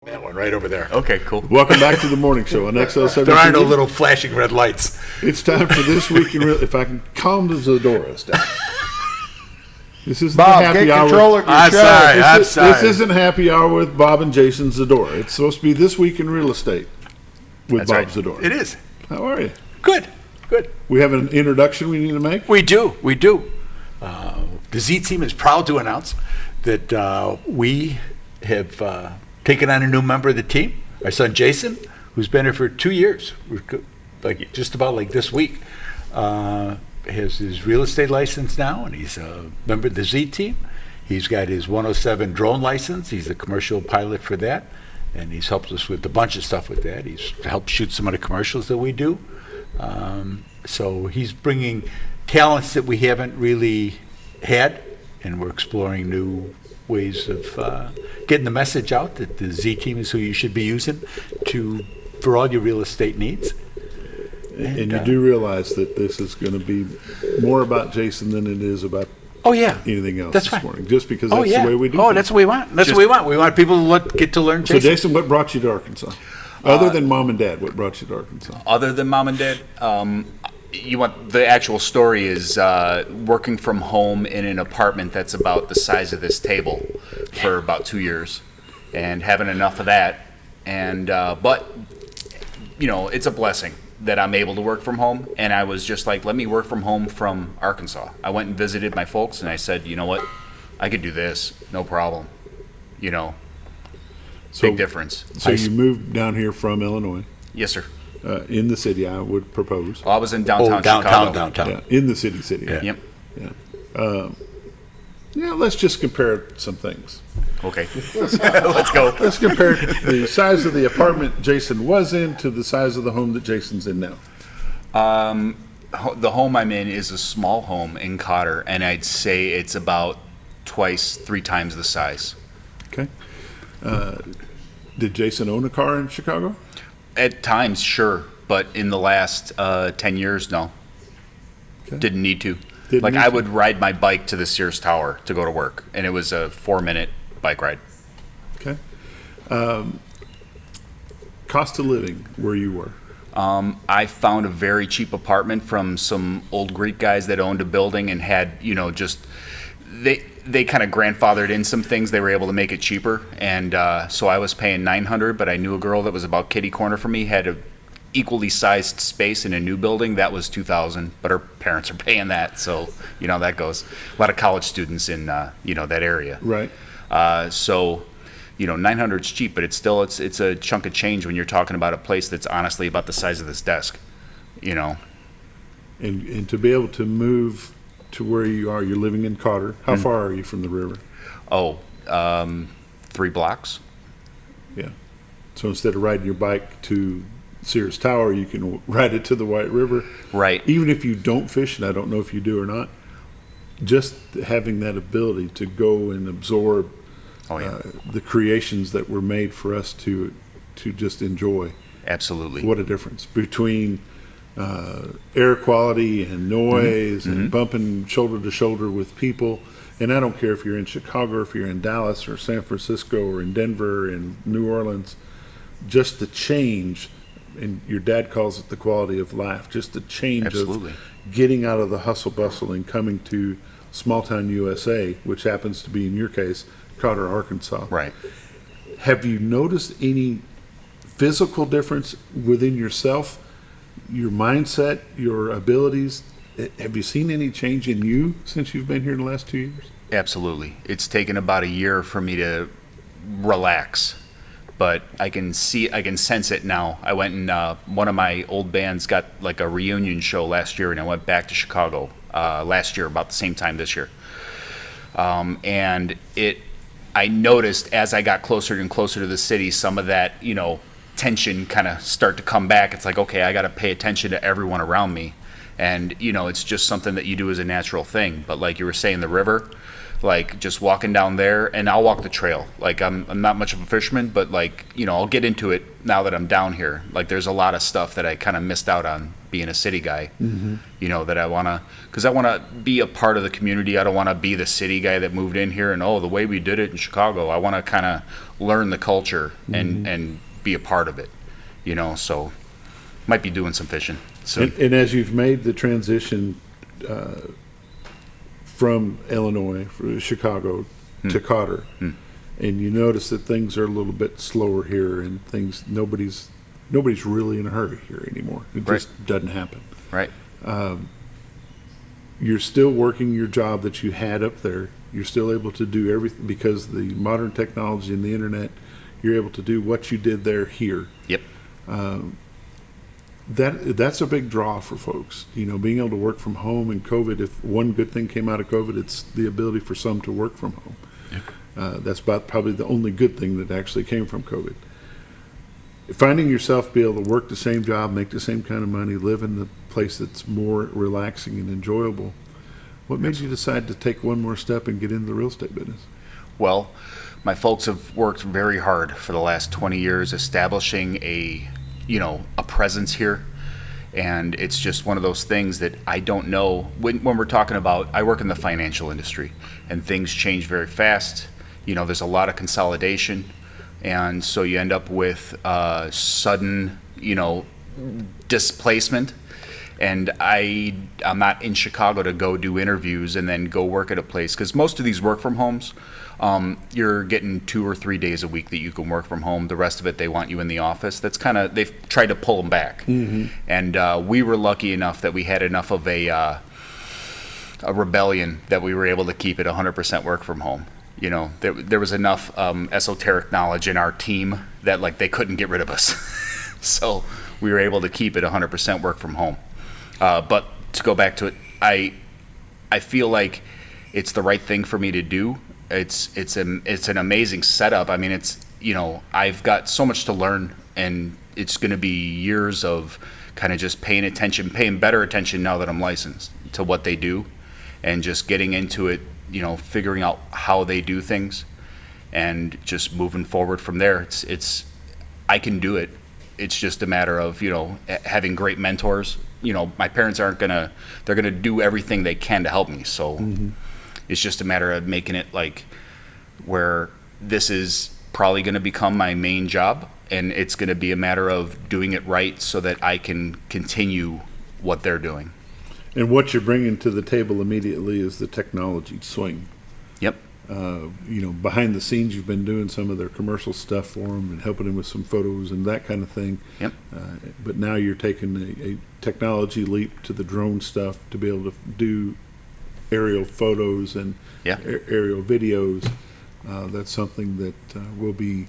That one right over there. Okay, cool. Welcome back to the morning show on XL17. There are no little flashing red lights. It's time for This Week in Real. If I can calm the Zadoras down. This isn't Bob, the happy get hour. control of your I'm show. sorry. I'm sorry. This isn't happy hour with Bob and Jason Zadora. It's supposed to be This Week in Real Estate with That's Bob right. Zadora. It is. How are you? Good. Good. We have an introduction we need to make. We do. We do. The Z team is proud to announce that we have taken on a new member of the team, our son Jason, who's been here for 2 years, like just about like this week. Has his real estate license now, and he's a member of the Z team. He's got his 107 drone license. He's a commercial pilot for that, and he's helped us with a bunch of stuff with that. He's helped shoot some of the commercials that we do. So he's bringing talents that we haven't really had, and we're exploring new ways of getting the message out that the Z team is who you should be using for all your real estate needs. And you do realize that this is going to be more about Jason than it is about anything else That's this right. morning, just because that's the way we do things. That's what we want. That's what we want. We want people to get to learn So, Jason. Jason, what brought you to Arkansas? Other than mom and dad, what brought you to Arkansas? Other than mom and dad, you want the actual story is working from home in an apartment that's about the size of this table for about 2 years, and having enough of that, and but it's a blessing that I'm able to work from home, and I was just like, let me work from home from Arkansas. I went and visited my folks, and I said, you know what, I could do this, no problem. Big difference. So you moved down here from Illinois, Yes, sir. in the city, I would propose. Well, I was in downtown downtown, Chicago. downtown. Yeah, in the city. Yeah. Yep. Yeah, let's just compare some things. Okay. Let's go. Let's compare the size of the apartment Jason was in to the size of the home that Jason's in now. The home I'm in is a small home in Cotter, and I'd say it's about 3 times the size. Okay. Did Jason own a car in Chicago? At times, sure, but in the last 10 years, no. Okay. Didn't need to. Didn't need I to. would ride my bike to the Sears Tower to go to work, and it was a 4-minute bike ride. Okay. Cost of living where you were. I found a very cheap apartment from some old Greek guys that owned a building and had, they kind of grandfathered in some things. They were able to make it cheaper, and so I was paying $900, but I knew a girl that was about kitty corner for me, had a equally sized space in a new building that was $2,000, but her parents are paying that, so that goes. A lot of college students in that area. Right. So, $900 is cheap, but it's still it's a chunk of change when you're talking about a place that's honestly about the size of this desk. And to be able to move to where you are, you're living in Cotter. How far are you from the river? 3 blocks. Yeah. So instead of riding your bike to Sears Tower, you can ride it to the White River. Right. Even if you don't fish, and I don't know if you do or not, just having that ability to go and absorb the creations that were made for us to just enjoy. Absolutely. What a difference between air quality and noise and bumping shoulder to shoulder with people. And I don't care if you're in Chicago, or if you're in Dallas or San Francisco or in Denver and New Orleans, just the change, and your dad calls it the quality of life, just the change Absolutely. of getting out of the hustle bustle and coming to small town USA, which happens to be, in your case, Cotter, Arkansas. Right. Have you noticed any physical difference within yourself, your mindset, your abilities? Have you seen any change in you since you've been here in the last 2 years? Absolutely. It's taken about a year for me to relax, but I can sense it now. I went and one of my old bands got like a reunion show last year, and I went back to Chicago last year about the same time this year. And I noticed as I got closer and closer to the city, some of that, tension kind of start to come back. It's like, okay, I got to pay attention to everyone around me. And, it's just something that you do as a natural thing. But like you were saying, the river, like just walking down there, and I'll walk the trail. Like I'm not much of a fisherman, but like, you know, I'll get into it now that I'm down here. Like there's a lot of stuff that I kind of missed out on being a city guy, you know, that I want to, because I want to be a part of the community. I don't want to be the city guy that moved in here and, oh, the way we did it in Chicago. I want to kind of learn the culture and be a part of it, you know, so might be doing some fishing. So And as you've made the transition from Illinois, from Chicago to Cotter, and you notice that things are a little bit slower here, and things nobody's really in a hurry here anymore. It just doesn't happen. right. You're still working your job that you had up there. You're still able to do everything because the modern technology and the internet. You're able to do what you did there here. Yep. That's a big draw for folks. You know, being able to work from home in COVID. If one good thing came out of COVID, it's the ability for some to work from home. That's about probably the only good thing that actually came from COVID. Finding yourself be able to work the same job, make the same kind of money, live in the place that's more relaxing and enjoyable. What made you decide to take one more step and get into the real estate business? Well, my folks have worked very hard for the last 20 years establishing a presence here. And it's just one of those things that I don't know. When we're talking about, I work in the financial industry, and things change very fast. You know, there's a lot of consolidation. And so you end up with sudden, displacement. And I'm not in Chicago to go do interviews and then go work at a place, because most of these work from homes, you're getting 2 or 3 days a week that you can work from home. The rest of it, they want you in the office. That's they've tried to pull them back. And we were lucky enough that we had enough of a rebellion that we were able to keep it 100% work from home. You know, there was enough esoteric knowledge in our team that like they couldn't get rid of us. So we were able to keep it 100% work from home. But to go back to it, I feel like it's the right thing for me to do. It's an amazing setup. I mean, I've got so much to learn, and it's going to be years of kind of just paying better attention now that I'm licensed to what they do, and just getting into it, figuring out how they do things, and just moving forward from there. I can do it. It's just a matter of, having great mentors. My parents they're going to do everything they can to help me. So it's just a matter of making it like where this is probably going to become my main job, and it's going to be a matter of doing it right so that I can continue what they're doing. And what you're bringing to the table immediately is the technology swing. Yep. Behind the scenes, you've been doing some of their commercial stuff for them and helping them with some photos and that kind of thing. Yep. But now you're taking a technology leap to the drone stuff to be able to do aerial photos and aerial videos. That's something that we'll be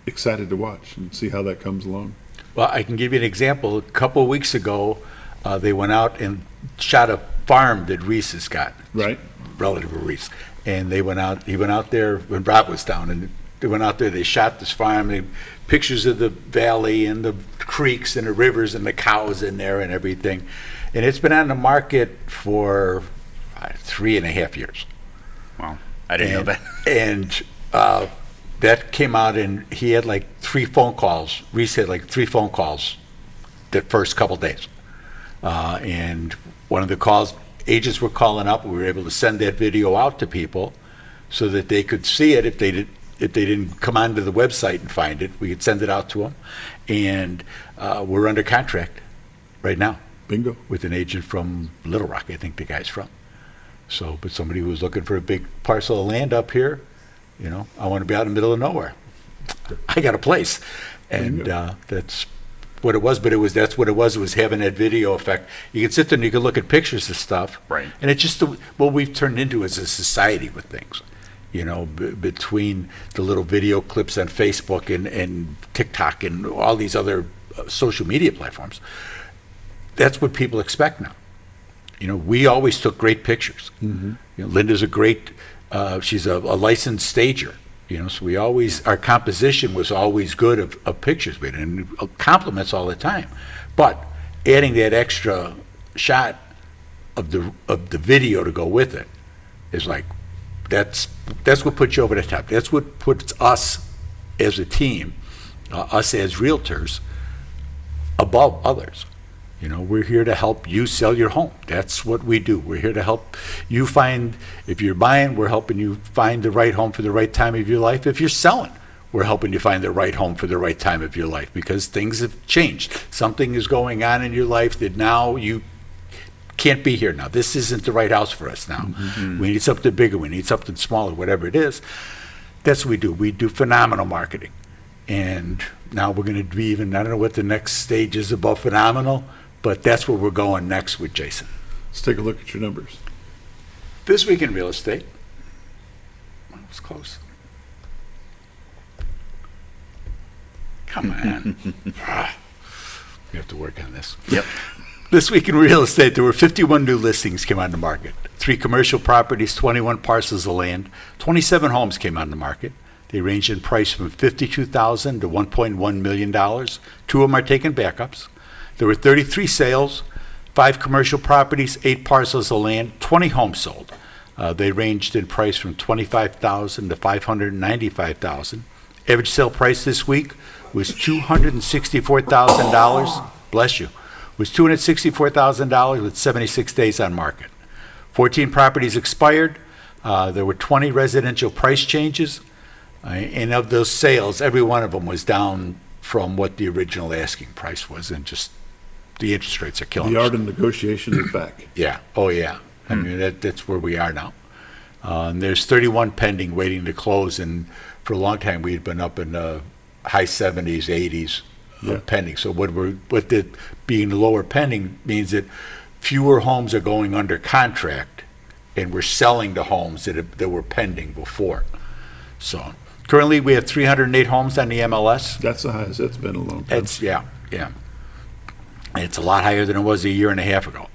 excited to watch and see how that comes along. Well, I can give you an example. A couple of weeks ago, they went out and shot a farm that Reese has got. Right. Relative of Reese. And he went out there when Rob was down, and they went out there, they shot this farm, pictures of the valley and the creeks and the rivers and the cows in there and everything. And it's been on the market for 3.5 years. Wow. I didn't know that. And that came out, and he had like 3 phone calls. Reese had like 3 phone calls the first couple days. And one of the calls, agents were calling up. We were able to send that video out to people so that they could see it. If they didn't come onto the website and find it, we could send it out to them. And we're under contract right now. Bingo. With an agent from Little Rock, I think the guy's from. So, but somebody who was looking for a big parcel of land up here, I want to be out in the middle of nowhere. I got a place. And that's what it was, but that's what it was having that video effect. You can sit there and you can look at pictures of stuff. Right. And it's just what we've turned into as a society with things. Between the little video clips on Facebook and TikTok and all these other social media platforms, that's what people expect now. We always took great pictures. Linda's a great, she's a licensed stager. So our composition was always good of pictures, and compliments all the time. But adding that extra shot of the video to go with it is like, That's what puts you over the top. That's what puts us as a team, us as realtors, above others. You know, we're here to help you sell your home. That's what we do. We're here to help you find, if you're buying, we're helping you find the right home for the right time of your life. If you're selling, we're helping you find the right home for the right time of your life, because things have changed. Something is going on in your life that now you can't be here now. This isn't the right house for us now. We need something bigger. We need something smaller, whatever it is. That's what we do. We do phenomenal marketing. And now we're going to be even, I don't know what the next stage is above phenomenal, but that's where we're going next with Jason. Let's take a look at your numbers. This week in real estate, well, it was close. Come on. We have to work on this. Yep. This week in real estate, there were 51 new listings came on the market. 3 commercial properties, 21 parcels of land, 27 homes came on the market. They range in price from $52,000 to $1.1 million. 2 of them are taking backups. There were 33 sales, 5 commercial properties, 8 parcels of land, 20 homes sold. They ranged in price from $25,000 to $595,000. Average sale price this week was $264,000. Bless you. Was $264,000 with 76 days on market. 14 properties expired. There were 20 residential price changes. And of those sales, every one of them was down from what the original asking price was, and just the interest rates are killing The us. art of negotiation is back. Yeah, oh yeah. I mean, that's where we are now. And there's 31 pending waiting to close, and for a long time, we'd been up in the high 70s, 80s Yeah. pending. So being lower pending means that fewer homes are going under contract, and we're selling the homes that were pending before. So currently, we have 308 homes on the MLS. That's the highest it's been in a long time. Yeah. And it's a lot higher than it was a year and a half ago.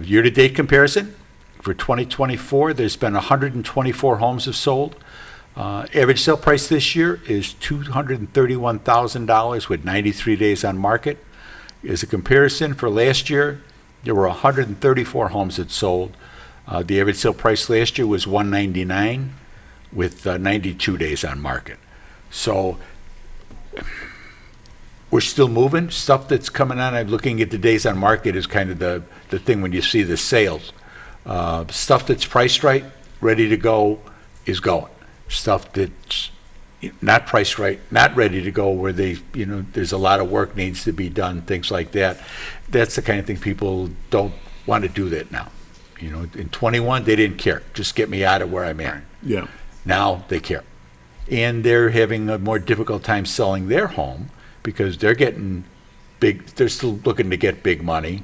Year-to-date comparison, for 2024, there's been 124 homes have sold. Average sale price this year is $231,000 with 93 days on market. As a comparison, for last year, there were 134 homes that sold. The average sale price last year was $199,000 with 92 days on market. So we're still moving. Stuff that's coming on, I'm looking at the days on market is kind of the thing when you see the sales. Stuff that's priced right, ready to go, is going. Stuff that's not priced right, not ready to go, where there's a lot of work needs to be done, things like that. That's the kind of thing people don't want to do that now. In 21, they didn't care. Just get me out of where I'm at. Yeah. Now they care. And they're having a more difficult time selling their home because they're getting they're still looking to get big money,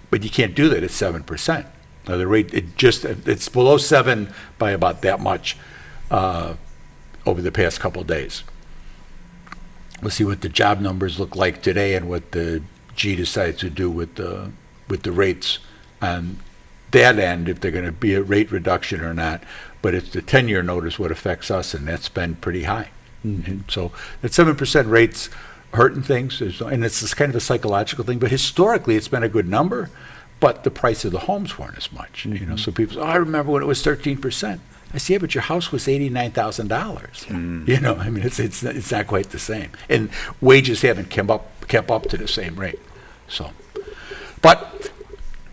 but you can't do that at 7%. Now the rate, it's below 7 by about that much over the past couple of days. We'll see what the job numbers look like today and what the G decides to do with the rates on that end, if they're going to be a rate reduction or not. But it's the 10-year note is what affects us, and that's been pretty high. And so that 7% rate's hurting things, and it's this kind of a psychological thing. But historically, it's been a good number, but the price of the homes weren't as much. So people say, "Oh, I remember when it was 13%." I say, "Yeah, but your house was $89,000." I mean, it's not quite the same, and wages haven't kept up to the same rate. So, but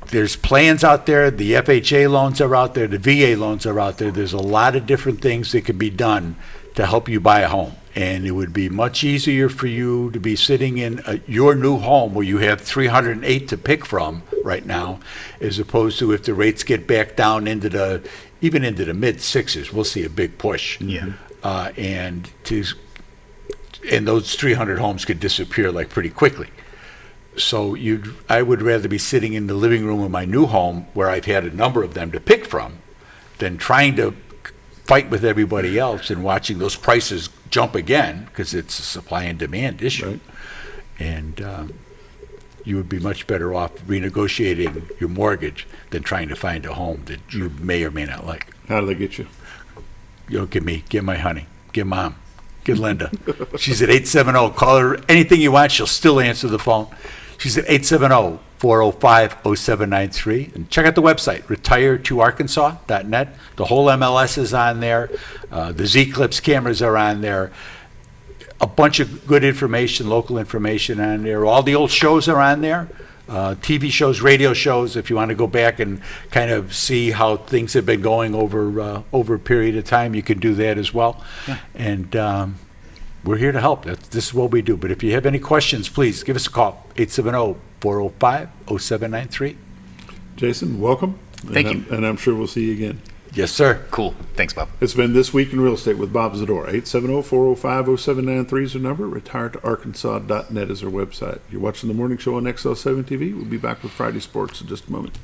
there's plans out there. The FHA loans are out there. The VA loans are out there. There's a lot of different things that can be done to help you buy a home. And it would be much easier for you to be sitting in your new home where you have 308 to pick from right now, as opposed to if the rates get back down even into the mid sixes, we'll see a big push. Yeah. And those 300 homes could disappear like pretty quickly. So I would rather be sitting in the living room of my new home where I've had a number of them to pick from than trying to fight with everybody else and watching those prices jump again, because it's a supply and demand issue. Right. And you would be much better off renegotiating your mortgage than trying to find a home that you may or may not like. How do they get you? Get my honey, get Mom, get Linda. She's at 870. Call her anything you want. She'll still answer the phone. She's at 405-0793. And check out the website, retiretoarkansas.net. The whole MLS is on there. The Z-Clips cameras are on there. A bunch of good information, local information on there. All the old shows are on there. TV shows, radio shows, if you want to go back and kind of see how things have been going over a period of time, you can do that as well. Yeah. And we're here to help. This is what we do. But if you have any questions, please give us a call, 870-405-0793. Jason, welcome. Thank you. And I'm sure we'll see you again. Yes, sir. Cool. Thanks, Bob. It's been This Week in Real Estate with Bob Zadora. 870-405-0793 is our number. Retiretoarkansas.net is our website. You're watching the morning show on XL7 TV. We'll be back with Friday Sports in just a moment.